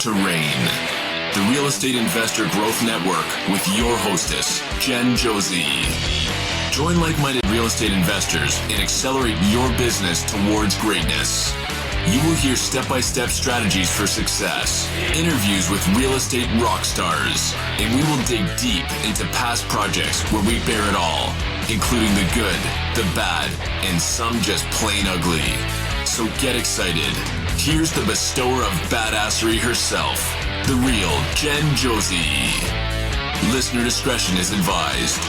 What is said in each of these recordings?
to REIN, the Real Estate Investor Growth Network with your hostess, Jen Josie. Join like-minded real estate investors and accelerate your business towards greatness. You will hear step-by-step strategies for success, interviews with real estate rock stars, and we will dig deep into past projects where we bear it all, including the good, the bad, and some just plain ugly. So get excited. Here's the bestower of badassery herself, the real Jen Josie. Listener discretion is advised.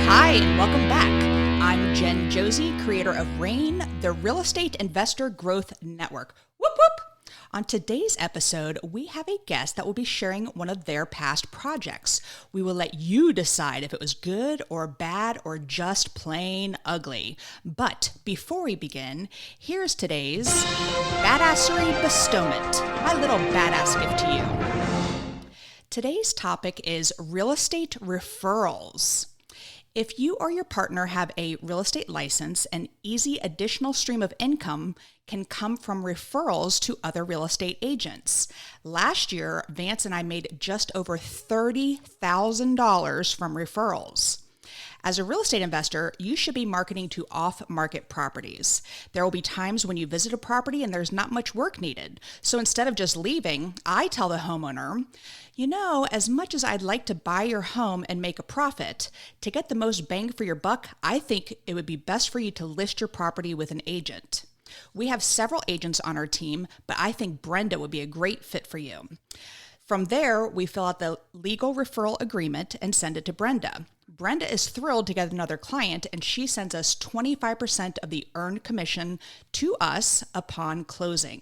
Hi, and welcome back. I'm Jen Josie, creator of REIN, the Real Estate Investor Growth Network. Whoop, whoop. On today's episode, we have a guest that will be sharing one of their past projects. We will let you decide if it was good or bad or just plain ugly. But before we begin, here's today's Badassery Bestowment, my little badass gift to you. Today's topic is real estate referrals. If you or your partner have a real estate license, an easy additional stream of income can come from referrals to other real estate agents. Last year, Vance and I made just over $30,000 from referrals. As a real estate investor, you should be marketing to off-market properties. There will be times when you visit a property and there's not much work needed. So instead of just leaving, I tell the homeowner, you know, as much as I'd like to buy your home and make a profit, to get the most bang for your buck, I think it would be best for you to list your property with an agent. We have several agents on our team, but I think Brenda would be a great fit for you. From there, we fill out the legal referral agreement and send it to Brenda. Brenda is thrilled to get another client, and she sends us 25% of the earned commission to us upon closing.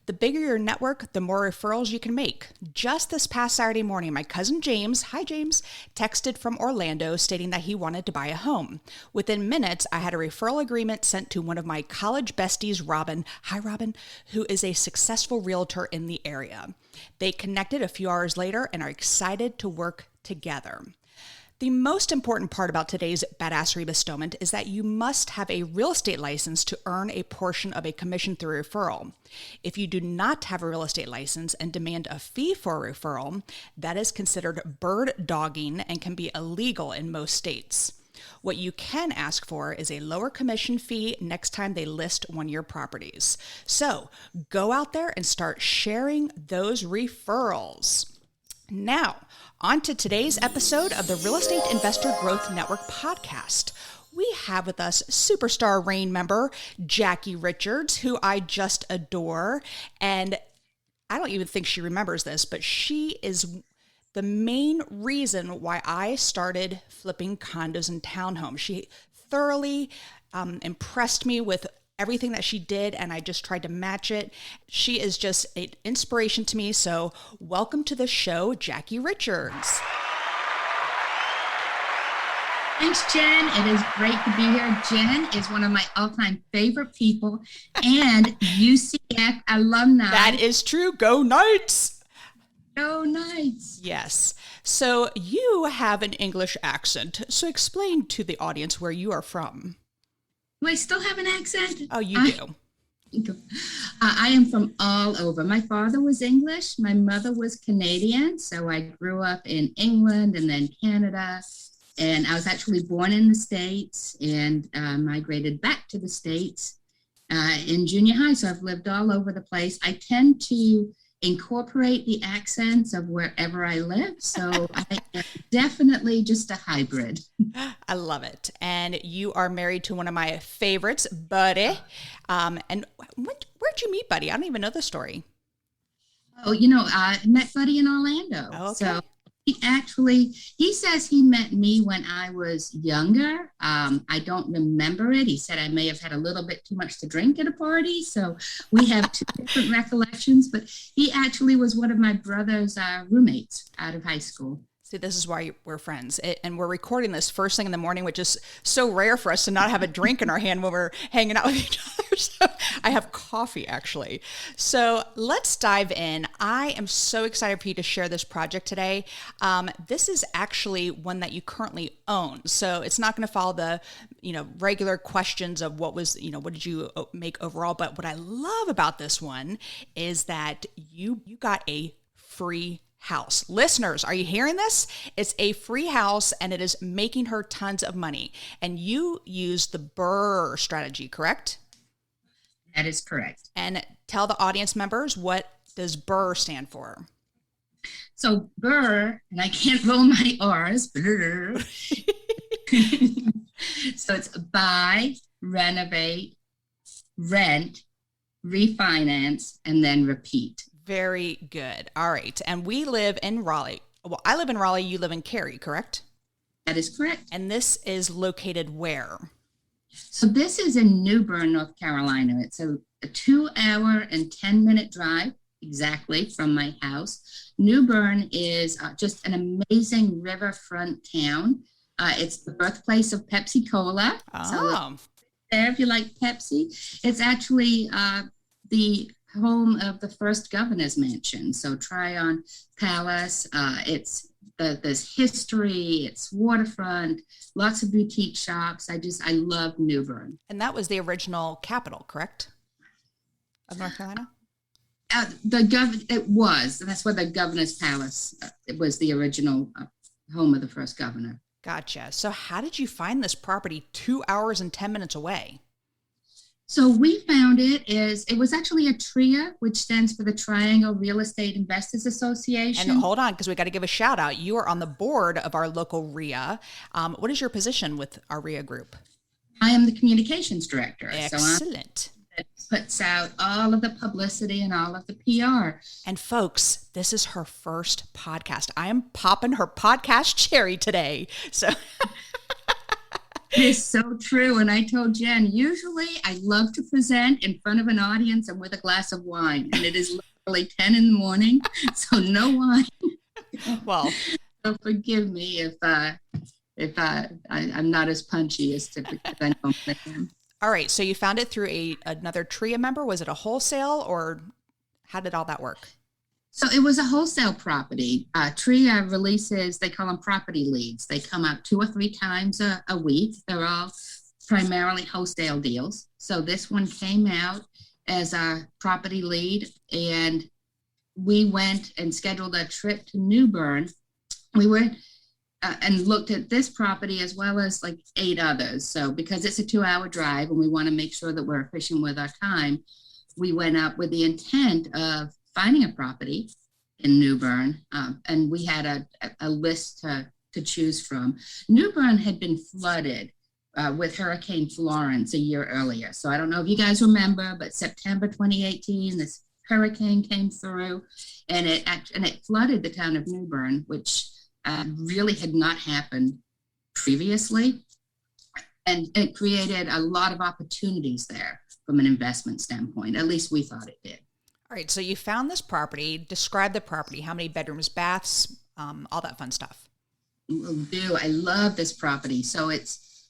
The bigger your network, the more referrals you can make. Just this past Saturday morning, my cousin James, hi James, texted from Orlando stating that he wanted to buy a home. Within minutes, I had a referral agreement sent to one of my college besties, Robin, hi Robin, who is a successful realtor in the area. They connected a few hours later and are excited to work together. The most important part about today's badassery bestowment is that you must have a real estate license to earn a portion of a commission through referral. If you do not have a real estate license and demand a fee for a referral, that is considered bird dogging and can be illegal in most states. What you can ask for is a lower commission fee next time they list one of your properties. So go out there and start sharing those referrals. Now, on to today's episode of the Real Estate Investor Growth Network podcast. We have with us superstar REIN member, Jacquie Richards, who I just adore. And I don't even think she remembers this, but she is the main reason why I started flipping condos and townhomes. She thoroughly impressed me with everything that she did, and I just tried to match it. She is just an inspiration to me. So welcome to the show, Jacquie Richards. Thanks, Jen. It is great to be here. Jen is one of my all-time favorite people and UCF alumni. That is true. Go Knights. Go Knights. Yes. So you have an English accent. So explain to the audience where you are from. Do I still have an accent? Oh, you do. I am from all over. My father was English. My mother was Canadian. So I grew up in England and then Canada. And I was actually born in the States and migrated back to the States in junior high. So I've lived all over the place. I tend to incorporate the accents of wherever I live. So I am definitely just a hybrid. I love it. And you are married to one of my favorites, Buddy. And where'd you meet Buddy? I don't even know the story. Oh, you know, I met Buddy in Orlando. Oh, okay. So he says he met me when I was younger. I don't remember it. He said I may have had a little bit too much to drink at a party. So we have two different recollections, but he actually was one of my brother's roommates out of high school. See, this is why we're friends. And we're recording this first thing in the morning, which is so rare for us to not have a drink in our hand when we're hanging out with each other. So I have coffee, actually. So let's dive in. I am so excited for you to share this project today. This is actually one that you currently own. So it's not going to follow the, regular questions of what did you make overall? But what I love about this one is that you got a free house. Listeners, are you hearing this? It's a free house and it is making her tons of money. And you use the BRRRR strategy, correct? That is correct. And tell the audience members, what does BRRRR stand for? So BRRRR, and I can't roll my R's. So it's buy, renovate, rent, refinance, and then repeat. Very good. All right. And we live in Raleigh. Well, I live in Raleigh. You live in Cary, correct? That is correct. And this is located where? So this is in New Bern, North Carolina. It's a 2-hour and 10-minute drive exactly from my house. New Bern is just an amazing riverfront town. It's the birthplace of Pepsi Cola. Oh. So there, if you like Pepsi, it's actually the home of the first governor's mansion. So Tryon Palace, there's history, it's waterfront, lots of boutique shops. I love New Bern. And that was the original capital, correct? Of North Carolina? It was, and that's where the governor's palace, it was the original home of the first governor. Gotcha. So how did you find this property 2 hours and 10 minutes away? So we found it was actually a TRIA, which stands for the Triangle Real Estate Investors Association. And hold on, because we got to give a shout out. You are on the board of our local RIA. What is your position with our RIA group? I am the communications director. Excellent. So it puts out all of the publicity and all of the PR. And folks, this is her first podcast. I am popping her podcast cherry today. So it is so true. And I told Jen, usually I love to present in front of an audience and with a glass of wine. And it is literally 10 in the morning, so no wine. Well, so forgive me if I'm not as punchy as typically I normally am. All right. So you found it through another TRIA member. Was it a wholesale or how did all that work? So it was a wholesale property. TRIA releases, they call them property leads. They come out 2 or 3 times a week. They're all primarily wholesale deals. So this one came out as a property lead, and we went and scheduled a trip to New Bern. We went and looked at this property as well as like 8 others. So because it's a 2-hour drive and we want to make sure that we're efficient with our time, we went up with the intent of finding a property in New Bern, and we had a list to choose from. New Bern had been flooded with Hurricane Florence a year earlier. So I don't know if you guys remember, but September 2018, this hurricane came through, and it flooded the town of New Bern, which really had not happened previously, and it created a lot of opportunities there from an investment standpoint. At least we thought it did. All right, so you found this property. Describe the property. How many bedrooms, baths, all that fun stuff. Will do. I love this property. So it's,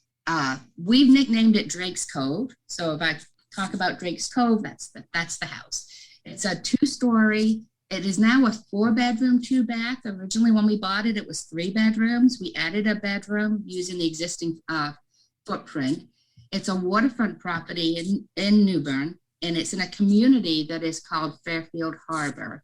we've nicknamed it Drake's Cove. So if I talk about Drake's Cove, that's the house. It's a 2-story. It is now a 4-bedroom, 2-bath. Originally, when we bought it, it was 3 bedrooms. We added a bedroom using the existing footprint. It's a waterfront property in New Bern. And it's in a community that is called Fairfield Harbor.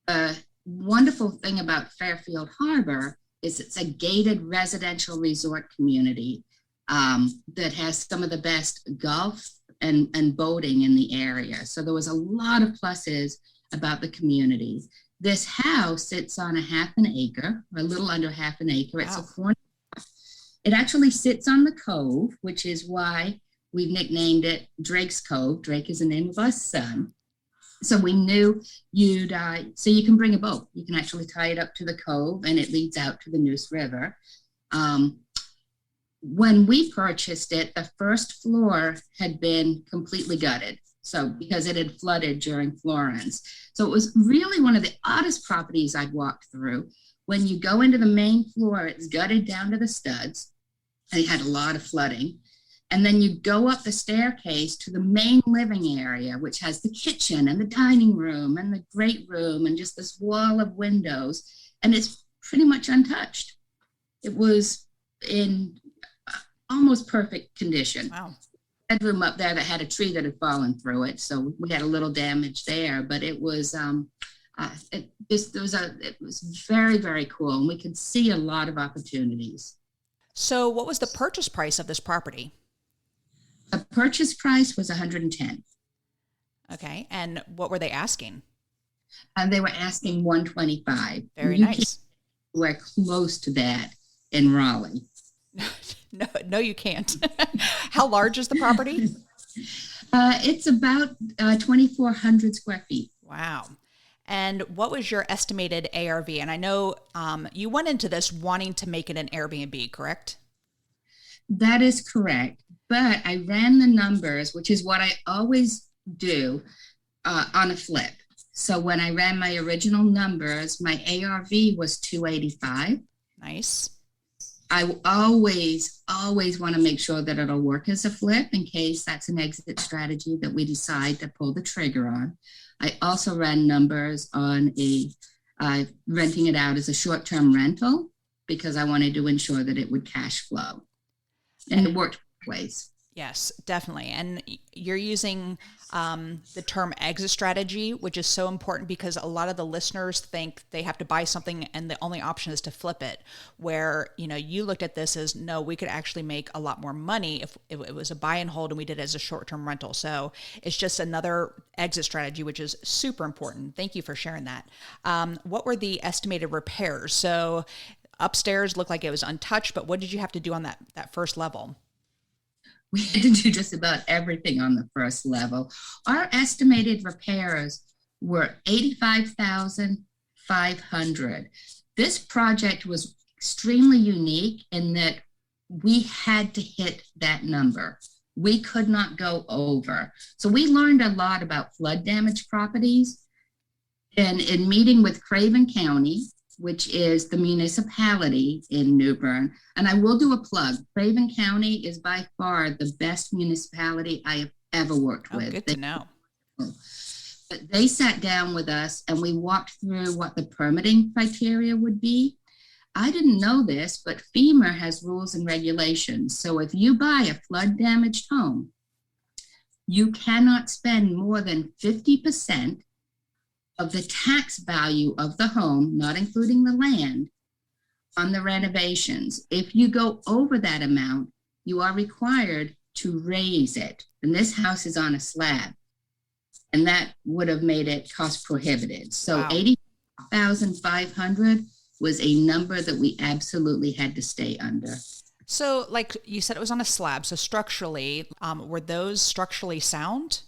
The wonderful thing about Fairfield Harbor is it's a gated residential resort community that has some of the best golf and boating in the area. So there was a lot of pluses about the community. This house sits on a 1/2 acre, or a little under 1/2 acre. It's wow. a corner. It actually sits on the cove, which is why we've nicknamed it Drake's Cove. Drake is the name of our son. So we knew so you can bring a boat. You can actually tie it up to the cove and it leads out to the Neuse River. When we purchased it, the first floor had been completely gutted. So because it had flooded during Florence. So it was really one of the oddest properties I'd walked through. When you go into the main floor, it's gutted down to the studs. They had a lot of flooding. And then you go up the staircase to the main living area, which has the kitchen and the dining room and the great room and just this wall of windows. And it's pretty much untouched. It was in almost perfect condition. Wow. Bedroom up there that had a tree that had fallen through it. So we had a little damage there, but it was, it was very, very cool. And we could see a lot of opportunities. So what was the purchase price of this property? The purchase price was $110,000. Okay. And what were they asking? They were asking $125,000. Very nice. We're close to that in Raleigh. No, you can't. How large is the property? It's about 2,400 square feet. Wow. And what was your estimated ARV? And I know you went into this wanting to make it an Airbnb, correct? That is correct. But I ran the numbers, which is what I always do on a flip. So when I ran my original numbers, my ARV was $285,000. Nice. I always want to make sure that it'll work as a flip in case that's an exit strategy that we decide to pull the trigger on. I also ran numbers on renting it out as a short-term rental because I wanted to ensure that it would cash flow. And it worked both ways. Yes, definitely. And you're using the term exit strategy, which is so important because a lot of the listeners think they have to buy something and the only option is to flip it. Where, you looked at this as, no, we could actually make a lot more money if it was a buy and hold and we did it as a short-term rental. So it's just another exit strategy, which is super important. Thank you for sharing that. What were the estimated repairs? So upstairs looked like it was untouched, but what did you have to do on that first level? We had to do just about everything on the first level. Our estimated repairs were $85,500. This project was extremely unique in that we had to hit that number. We could not go over. So we learned a lot about flood damage properties. And in meeting with Craven County, which is the municipality in New Bern. And I will do a plug. Craven County is by far the best municipality I have ever worked with. Good to know. But they sat down with us and we walked through what the permitting criteria would be. I didn't know this, but FEMA has rules and regulations. So if you buy a flood damaged home, you cannot spend more than 50% of the tax value of the home, not including the land, on the renovations. If you go over that amount, you are required to raise it. And this house is on a slab. And that would have made it cost prohibitive. So wow. $80,500 was a number that we absolutely had to stay under. So like you said, it was on a slab. So structurally, were those structurally sound?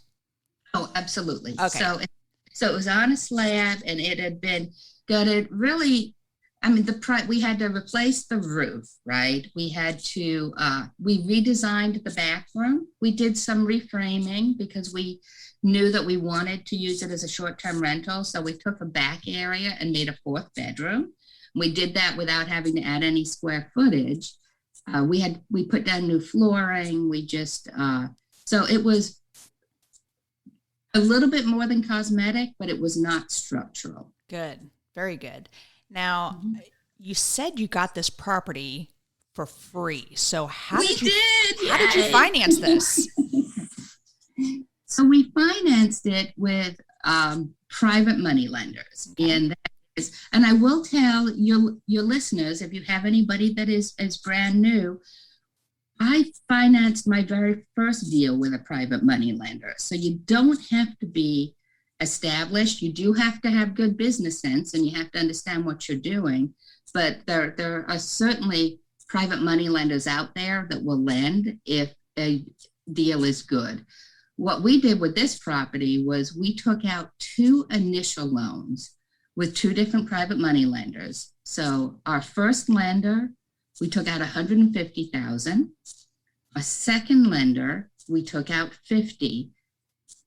Oh, absolutely. Okay. So it was on a slab and it had been gutted. Really, we had to replace the roof, right? We had to, we redesigned the bathroom. We did some reframing because we knew that we wanted to use it as a short-term rental. So we took a back area and made a fourth bedroom. We did that without having to add any square footage. We put down new flooring. So it was a little bit more than cosmetic, but it was not structural. Good. Very good. Now, you said you got this property for free. So how did you finance this? So we financed it with private money lenders. Okay. And I will tell your listeners, if you have anybody that is brand new, I financed my very first deal with a private money lender. So you don't have to be established. You do have to have good business sense and you have to understand what you're doing. But there are certainly private money lenders out there that will lend if a deal is good. What we did with this property was we took out 2 initial loans with 2 different private money lenders. So our first lender, we took out $150,000. A second lender, we took out $50,000,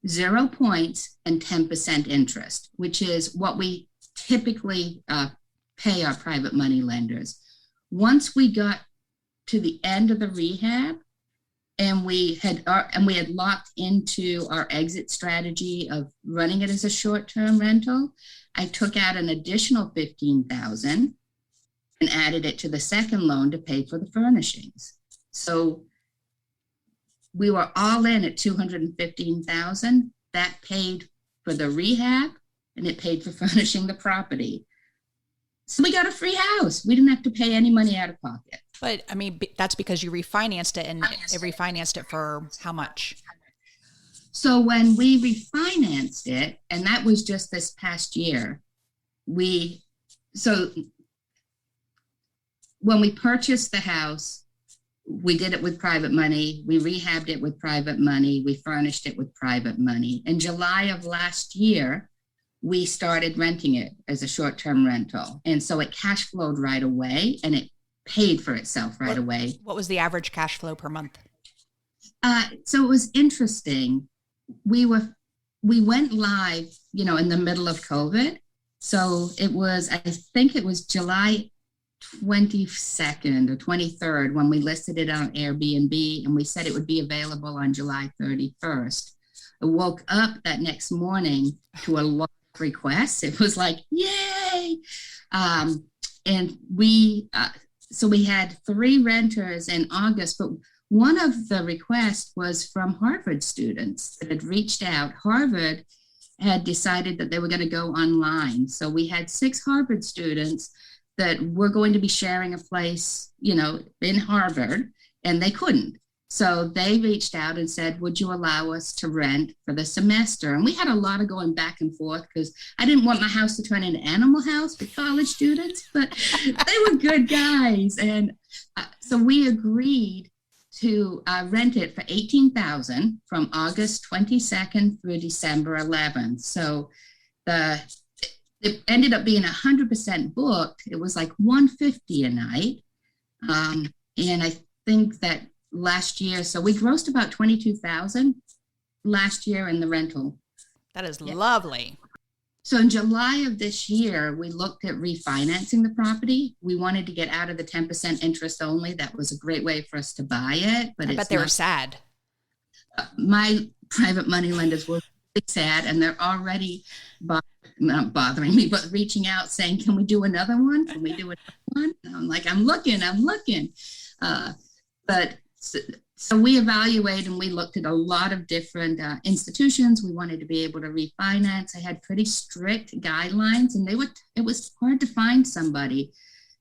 0 points and 10% interest, which is what we typically pay our private money lenders. Once we got to the end of the rehab, and we had locked into our exit strategy of running it as a short-term rental, I took out an additional $15,000 and added it to the second loan to pay for the furnishings. So we were all in at $215,000. That paid for the rehab, and it paid for furnishing the property. So we got a free house. We didn't have to pay any money out of pocket. But I mean, that's because you refinanced it, and it refinanced it for how much? So when we refinanced it, and that was just this past year, when we purchased the house, we did it with private money. We rehabbed it with private money. We furnished it with private money. In July of last year, we started renting it as a short-term rental. And so it cash flowed right away, and it paid for itself right away. What was the average cash flow per month? So it was interesting. We went live, in the middle of COVID. So I think it was July 22nd or 23rd when we listed it on Airbnb, and we said it would be available on July 31st. I woke up that next morning to a lot of requests. It was like, yay! And so we had 3 renters in August, but one of the requests was from Harvard students that had reached out. Harvard had decided that they were going to go online. So we had 6 Harvard students that were going to be sharing a place, in Harvard, and they couldn't. So they reached out and said, would you allow us to rent for the semester? And we had a lot of going back and forth because I didn't want my house to turn into Animal House for college students, but they were good guys. And so we agreed to rent it for $18,000 from August 22nd through December 11th. So it ended up being 100% booked. It was like $150 a night. And I think that last year, so we grossed about $22,000 last year in the rental. That is lovely. So in July of this year, we looked at refinancing the property. We wanted to get out of the 10% interest only. That was a great way for us to buy it. But I bet they were sad. My private money lenders were really sad, and they're already not bothering me, but reaching out saying, can we do another one? Can we do another one? And I'm like, I'm looking. So we evaluated, and we looked at a lot of different institutions. We wanted to be able to refinance. I had pretty strict guidelines, and it was hard to find somebody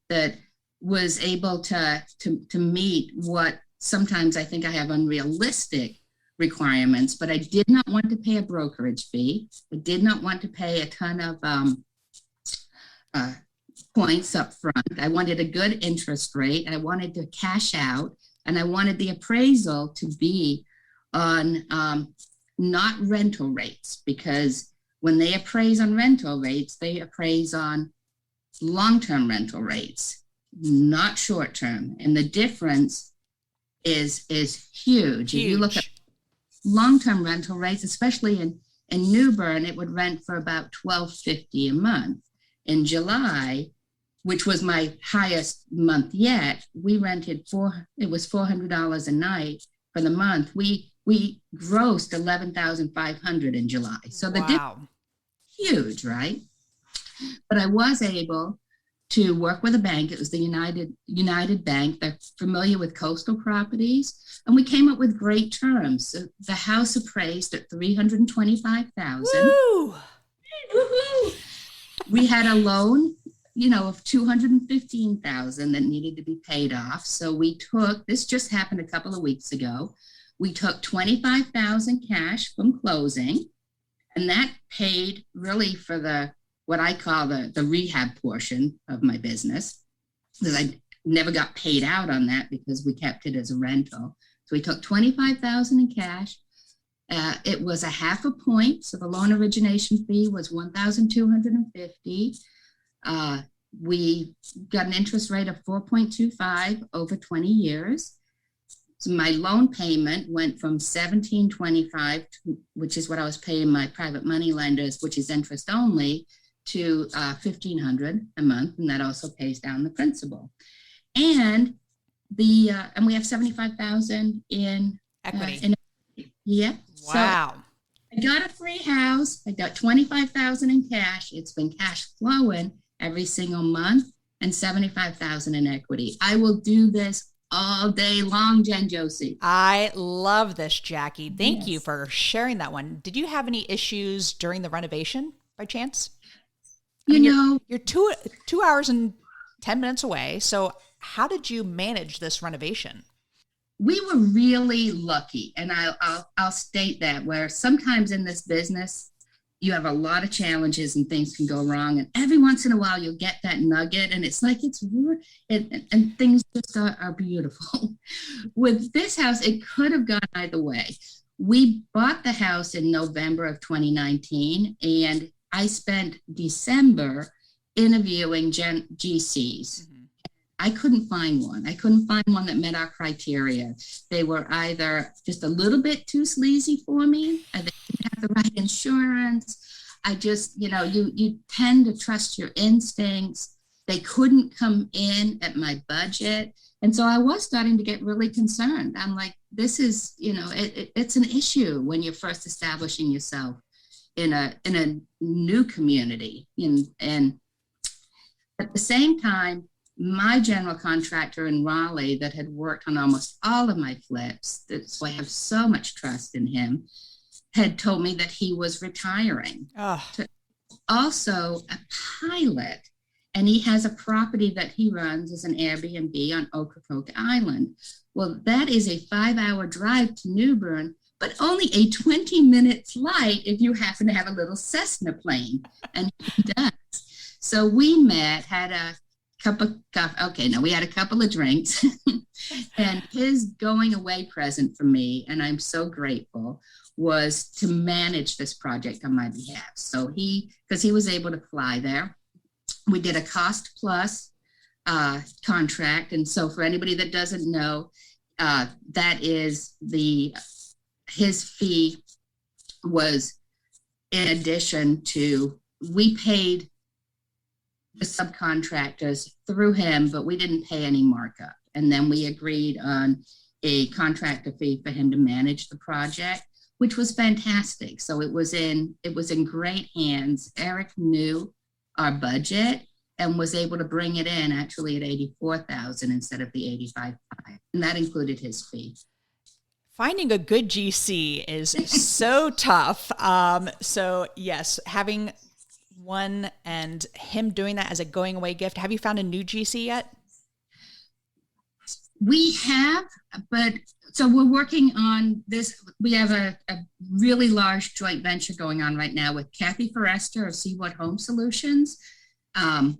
that was able to meet what sometimes I think I have unrealistic requirements, but I did not want to pay a brokerage fee. I did not want to pay a ton of points up front. I wanted a good interest rate. I wanted to cash out, and I wanted the appraisal to be on not rental rates, because when they appraise on rental rates, they appraise on long-term rental rates, not short-term. And the difference is huge. If you look at long-term rental rates, especially in New Bern, it would rent for about $1,250 a month. In July, which was my highest month yet, we rented it was $400 a night for the month. We grossed $11,500 in July. So the difference is huge, right? But I was able to work with a bank. It was the United Bank. They're familiar with coastal properties, and we came up with great terms. So the house appraised at $325,000. Woo! Woo-hoo! We had a loan, of $215,000 that needed to be paid off. So this just happened a couple of weeks ago. We took $25,000 cash from closing, and that paid really for what I call the rehab portion of my business, because I never got paid out on that because we kept it as a rental. So we took $25,000 in cash. It was a 0.5 point. So the loan origination fee was $1,250. We got an interest rate of 4.25 over 20 years. So my loan payment went from $1,725, which is what I was paying my private money lenders, which is interest only, to $1,500 a month, and that also pays down the principal. And and we have 75,000 in equity. Yep. Wow. So I got a free house. I got 25,000 in cash. It's been cash flowing every single month, and 75,000 in equity. I will do this all day long, Jen Josie. I love this, Jackie. Thank you Yes. for sharing that one. Did you have any issues during the renovation by chance? You're 2 hours and 10 minutes away. So how did you manage this renovation? We were really lucky, and I'll state that, where sometimes in this business you have a lot of challenges and things can go wrong, and every once in a while you'll get that nugget, and it's like and things just are beautiful. With this house, it could have gone either way. We bought the house in November of 2019, and I spent December interviewing GCs. I couldn't find one. I couldn't find one that met our criteria. They were either just a little bit too sleazy for me, or they didn't have the right insurance. I just, you tend to trust your instincts. They couldn't come in at my budget. And so I was starting to get really concerned. I'm like, this is, it's an issue when you're first establishing yourself in a new community. And at the same time, my general contractor in Raleigh that had worked on almost all of my flips, so I have so much trust in him, had told me that he was retiring. Also a pilot, and he has a property that he runs as an Airbnb on Ocracoke Island. Well, that is a 5-hour drive to New Bern, but only a 20-minute flight if you happen to have a little Cessna plane, and he does. So we met, had a we had a couple of drinks, and his going away present for me, and I'm so grateful, was to manage this project on my behalf. So because he was able to fly there, we did a cost plus contract. And so for anybody that doesn't know, that is his fee was in addition to, we paid the subcontractors through him, but we didn't pay any markup. And then we agreed on a contractor fee for him to manage the project, which was fantastic. So it was in great hands. Eric knew our budget and was able to bring it in actually at 84,000 instead of the 85,500. And that included his fee. Finding a good GC is so tough. So yes, having one and him doing that as a going away gift. Have you found a new GC yet? We have, but so we're working on this. We have a really large joint venture going on right now with Kathy Forrester of Seawood Home Solutions. And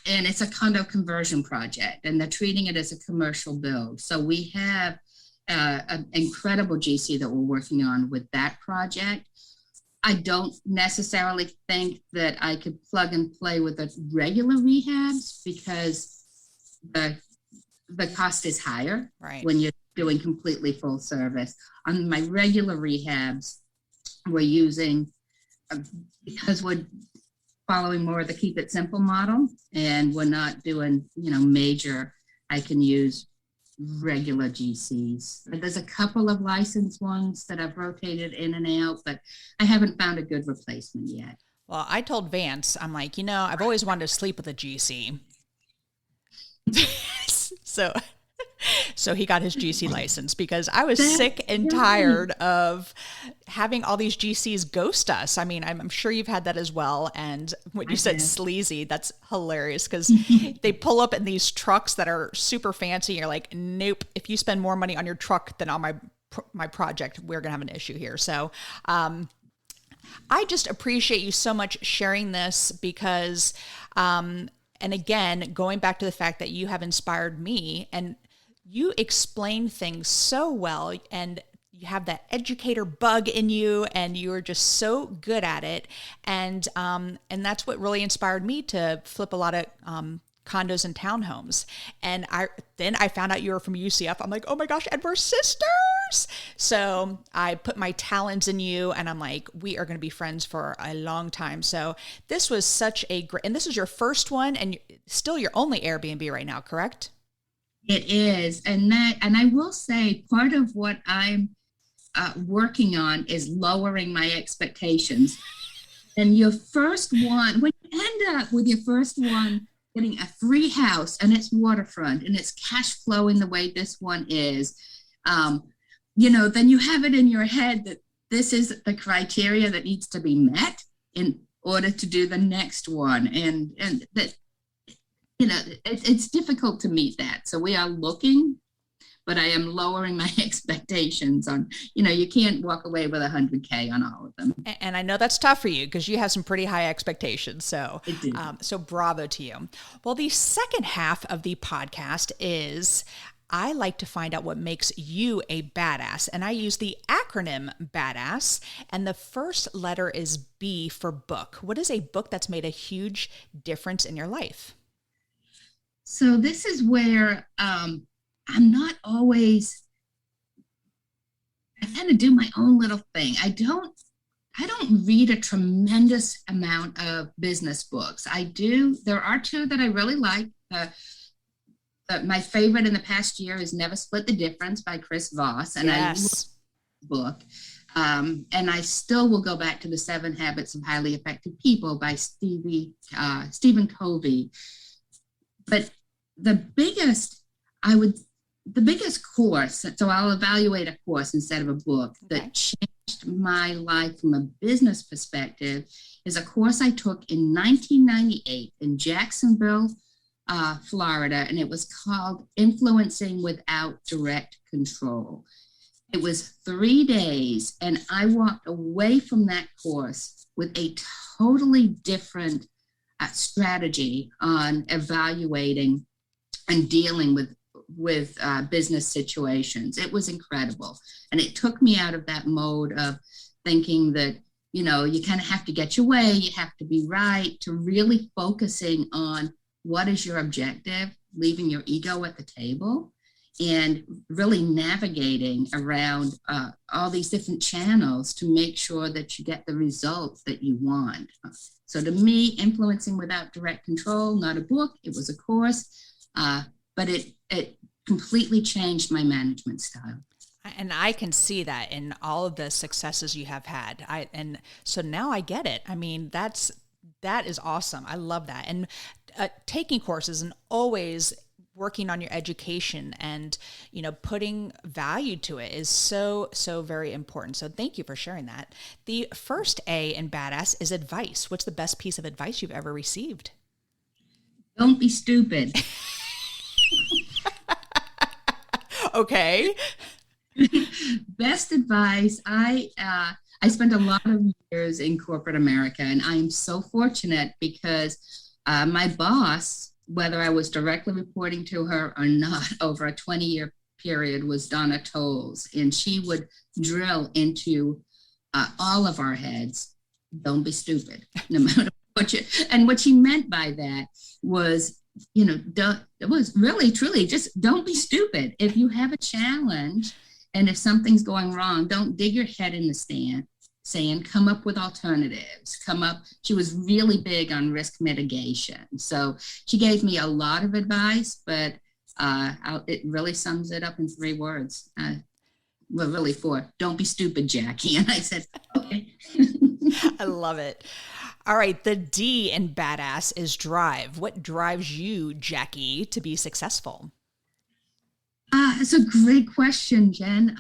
it's a condo conversion project, and they're treating it as a commercial build. So we have an incredible GC that we're working on with that project. I don't necessarily think that I could plug and play with the regular rehabs because the cost is higher when you're doing completely full service. On my regular rehabs, we're using, because we're following more of the keep it simple model, and we're not doing, major, I can use regular GCs. There's a couple of licensed ones that I've rotated in and out, but I haven't found a good replacement yet. Well, I told Vance, I'm like, I've always wanted to sleep with a GC. So he got his GC license because I was sick and tired of having all these GCs ghost us. I mean, I'm sure you've had that as well. And when you said sleazy, that's hilarious because they pull up in these trucks that are super fancy. You're like, nope, if you spend more money on your truck than on my project, we're going to have an issue here. So I just appreciate you so much sharing this because, and again, going back to the fact that you have inspired me and you explain things so well, and you have that educator bug in you, and you are just so good at it. And that's what really inspired me to flip a lot of condos and townhomes. And then I found out you were from UCF. I'm like, oh my gosh, and we're sisters. So I put my talents in you, and I'm like, we are going to be friends for a long time. So this was such a great, and this is your first one, and still your only Airbnb right now, correct? It is. And I will say part of what I'm working on is lowering my expectations. And your first one, when you end up with your first one getting a free house and it's waterfront and it's cash flowing the way this one is, then you have it in your head that this is the criteria that needs to be met in order to do the next one. And that, it's difficult to meet that. So we are looking, but I am lowering my expectations on, you can't walk away with 100K on all of them. And I know that's tough for you because you have some pretty high expectations. So, so bravo to you. Well, the second half of the podcast is I like to find out what makes you a badass. And I use the acronym BADASS. And the first letter is B for book. What is a book that's made a huge difference in your life? So this is where I'm not always, I kind of do my own little thing. I don't read a tremendous amount of business books. There are two that I really like. My favorite in the past year is Never Split the Difference by Chris Voss. And I love the book. And I still will go back to the 7 Habits of Highly Effective People by Stephen Covey. But the biggest course, so I'll evaluate a course instead of a book, that changed my life from a business perspective is a course I took in 1998 in Jacksonville, Florida, and it was called Influencing Without Direct Control. It was 3 days, and I walked away from that course with a totally different strategy on evaluating and dealing with business situations. It was incredible. And it took me out of that mode of thinking that, you kind of have to get your way, you have to be right, to really focusing on what is your objective, leaving your ego at the table, and really navigating around all these different channels to make sure that you get the results that you want. So to me, Influencing Without Direct Control, not a book, it was a course, but it completely changed my management style. And I can see that in all of the successes you have had. And so now I get it. I mean, that is awesome. I love that. And taking courses and always working on your education and, putting value to it is so, so very important. So thank you for sharing that. The first A in badass is advice. What's the best piece of advice you've ever received? Don't be stupid. Okay. Best advice. I spent a lot of years in corporate America, and I'm so fortunate because my boss, whether I was directly reporting to her or not, over a 20-year period, was Donna Tolles, and she would drill into all of our heads, don't be stupid, no matter what you, and what she meant by that was, it was really, truly, just don't be stupid. If you have a challenge and if something's going wrong, don't dig your head in the sand, come up with alternatives, she was really big on risk mitigation. So she gave me a lot of advice, but it really sums it up in 3 words. Well, really 4, don't be stupid, Jackie. And I said, okay. I love it. All right. The D in badass is drive. What drives you, Jackie, to be successful? It's a great question, Jen.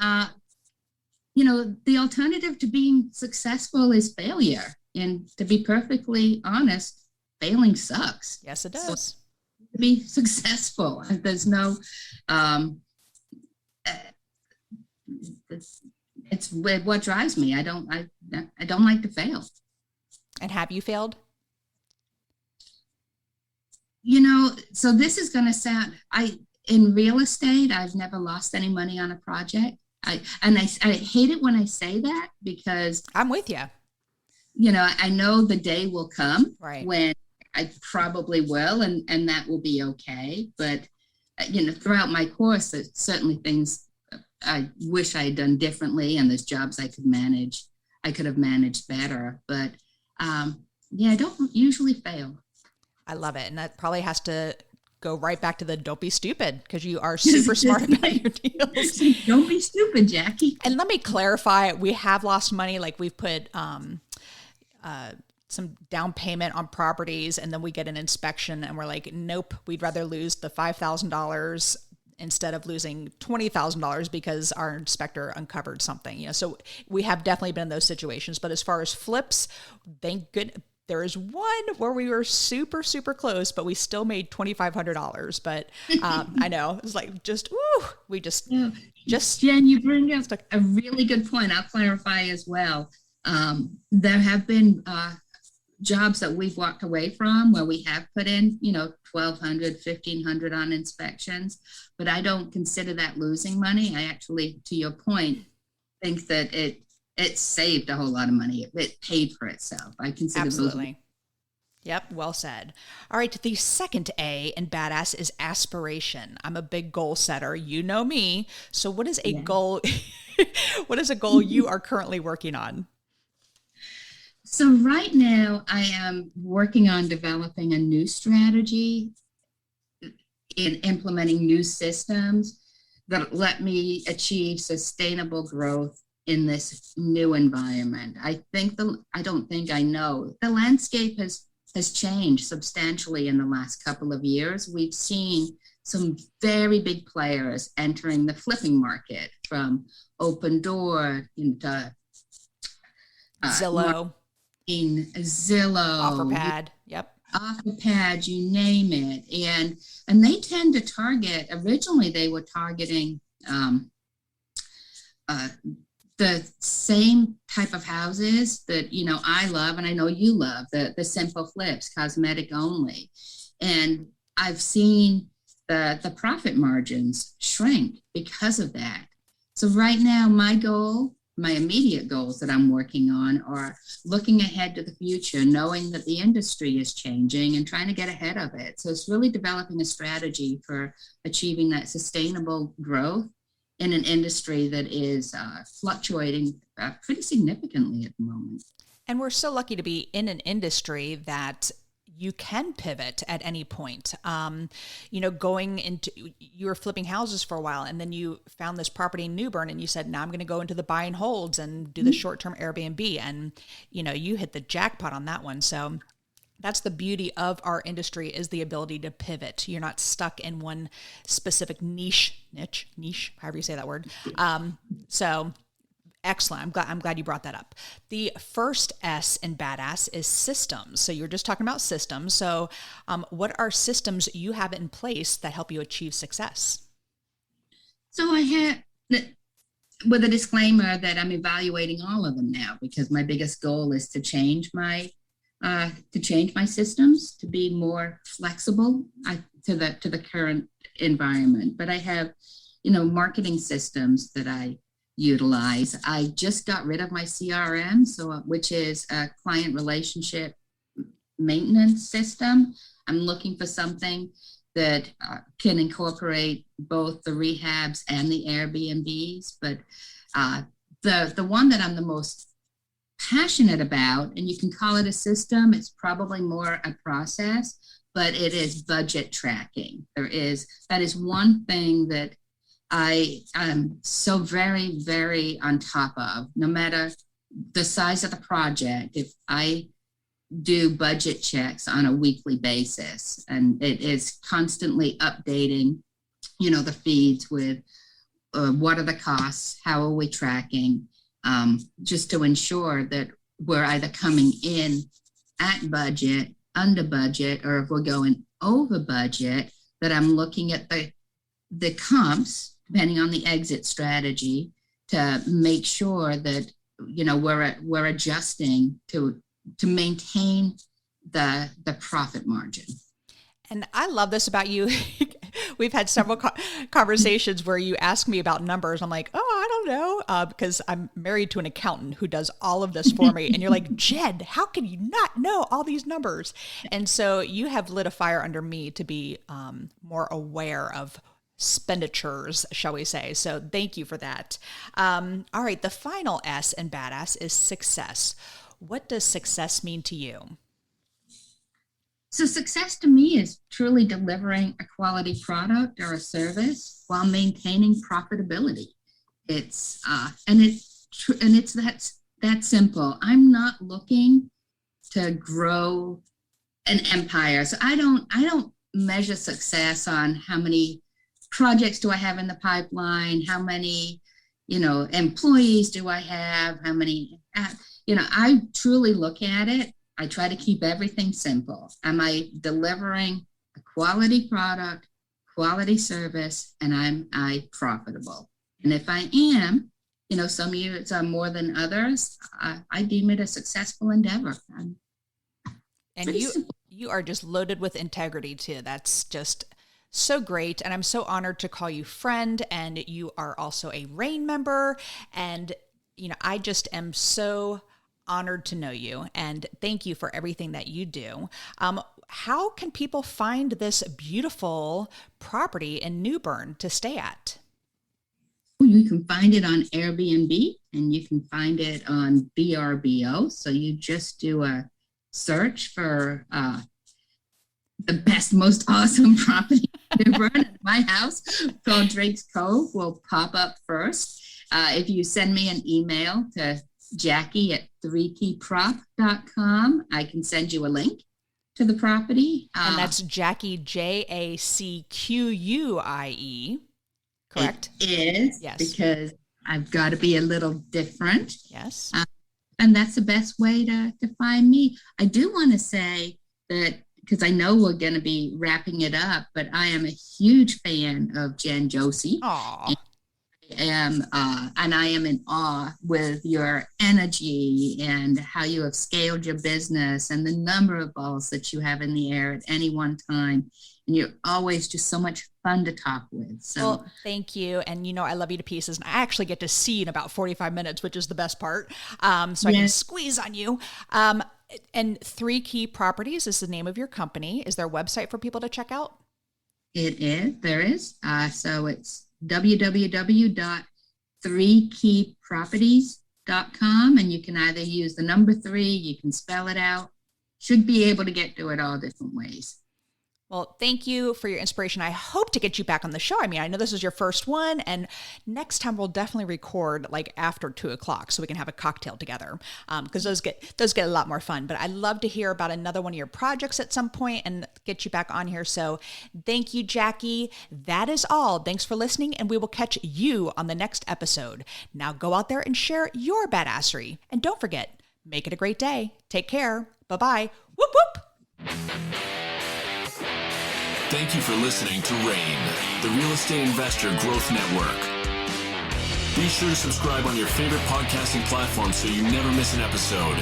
The alternative to being successful is failure. And to be perfectly honest, failing sucks. Yes, it does. So, to be successful, there's no, it's what drives me. I don't like to fail. And have you failed? So this is going to sound, in real estate, I've never lost any money on a project. I hate it when I say that because I'm with you. I know the day will come right. when I probably will, and that will be okay. But throughout my course, there's certainly things I wish I had done differently, and there's jobs I could have managed better. But I don't usually fail. I love it. And that probably has to go right back to the don't be stupid, because you are super smart about your deals. Don't be stupid, Jackie. And let me clarify, we have lost money. Like we've put some down payment on properties, and then we get an inspection and we're like, nope, we'd rather lose the $5,000 instead of losing $20,000 because our inspector uncovered something. So we have definitely been in those situations. But as far as flips, thank goodness. There is one where we were super, super close, but we still made $2,500. But I know it's like Jen, you bring up a really good point. I'll clarify as well. There have been jobs that we've walked away from where we have put in, $1,200, $1,500 on inspections, but I don't consider that losing money. I actually, to your point, think that it saved a whole lot of money. It paid for itself. I consider absolutely. Yep, well said. All right, the second A in badass is aspiration. I'm a big goal setter. You know me. So what is a goal? What is a goal you are currently working on? So right now I am working on developing a new strategy in implementing new systems that let me achieve sustainable growth in this new environment. I don't think I know. The landscape has changed substantially in the last couple of years. We've seen some very big players entering the flipping market, from Open Door into Zillow, OfferPad. Yep. OfferPad, you name it. And they tend to target, originally they were targeting the same type of houses that, I love, and I know you love, the simple flips, cosmetic only. And I've seen the profit margins shrink because of that. So right now, my immediate goals that I'm working on are looking ahead to the future, knowing that the industry is changing and trying to get ahead of it. So it's really developing a strategy for achieving that sustainable growth in an industry that is fluctuating pretty significantly at the moment. And we're so lucky to be in an industry that you can pivot at any point. Going into, you were flipping houses for a while, and then you found this property in New Bern, and you said, now I'm going to go into the buy and holds and do the short-term Airbnb. And, you hit the jackpot on that one. So that's the beauty of our industry, is the ability to pivot. You're not stuck in one specific niche, however you say that word. So excellent. I'm glad you brought that up. The first S in badass is systems. So you're just talking about systems. So what are systems you have in place that help you achieve success? So I have, with a disclaimer that I'm evaluating all of them now, because my biggest goal is to change my systems to be more flexible to the current environment. But I have, marketing systems that I utilize. I just got rid of my CRM, which is a client relationship maintenance system. I'm looking for something that can incorporate both the rehabs and the Airbnbs. But the one that I'm the most passionate about, and you can call it a system, it's probably more a process, but it is budget tracking. That is one thing that I am so very, very on top of. No matter the size of the project, if I do budget checks on a weekly basis, and it is constantly updating, the feeds with what are the costs, how are we tracking, just to ensure that we're either coming in at budget, under budget, or if we're going over budget, that I'm looking at the comps, depending on the exit strategy, to make sure that, we're adjusting to maintain the profit margin. And I love this about you. We've had several conversations where you ask me about numbers. I'm like, oh, I don't know, because I'm married to an accountant who does all of this for me. And you're like, Jen, how can you not know all these numbers? And so you have lit a fire under me to be more aware of expenditures, shall we say. So thank you for that. All right. The final S in badass is success. What does success mean to you? So success to me is truly delivering a quality product or a service while maintaining profitability. It's that simple. I'm not looking to grow an empire. So I don't measure success on how many projects do I have in the pipeline, how many, employees do I have, how many, I truly look at it. I try to keep everything simple. Am I delivering a quality product, quality service, and am I profitable? And if I am, some units are more than others, I deem it a successful endeavor. And you are just loaded with integrity too. That's just so great. And I'm so honored to call you friend. And you are also a RAIN member. And, I just am so honored to know you, and thank you for everything that you do. How can people find this beautiful property in New Bern to stay at? You can find it on Airbnb, and you can find it on VRBO. So you just do a search for the best, most awesome property in New Bern. My house called Drake's Cove will pop up first. If you send me an email to Jacquie at 3keyprop.com, I can send you a link to the property. And that's Jacquie, Jacquie, correct? It is, yes. Because I've got to be a little different. Yes. And that's the best way to find me. I do want to say that, because I know we're going to be wrapping it up, but I am a huge fan of Jen Josie. Aww. And I am in awe with your energy and how you have scaled your business and the number of balls that you have in the air at any one time. And you're always just so much fun to talk with. So, well, thank you. And I love you to pieces. And I actually get to see you in about 45 minutes, which is the best part. So I can squeeze on you. And 3 Key Properties is the name of your company. Is there a website for people to check out? It is. There is. So it's www.3keyproperties.com, and you can either use the number 3, you can spell it out. Should be able to get to it all different ways. Well, thank you for your inspiration. I hope to get you back on the show. I mean, I know this is your first one, and next time we'll definitely record like after 2:00 so we can have a cocktail together, because those get a lot more fun. But I'd love to hear about another one of your projects at some point and get you back on here. So thank you, Jacquie. That is all. Thanks for listening, and we will catch you on the next episode. Now go out there and share your badassery. And don't forget, make it a great day. Take care. Bye-bye. Whoop, whoop. Thank you for listening to RAIN, the Real Estate Investor Growth Network. Be sure to subscribe on your favorite podcasting platform so you never miss an episode.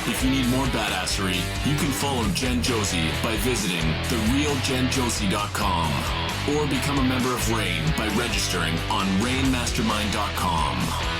If you need more badassery, you can follow Jen Josie by visiting therealjenjosie.com or become a member of RAIN by registering on rainmastermind.com.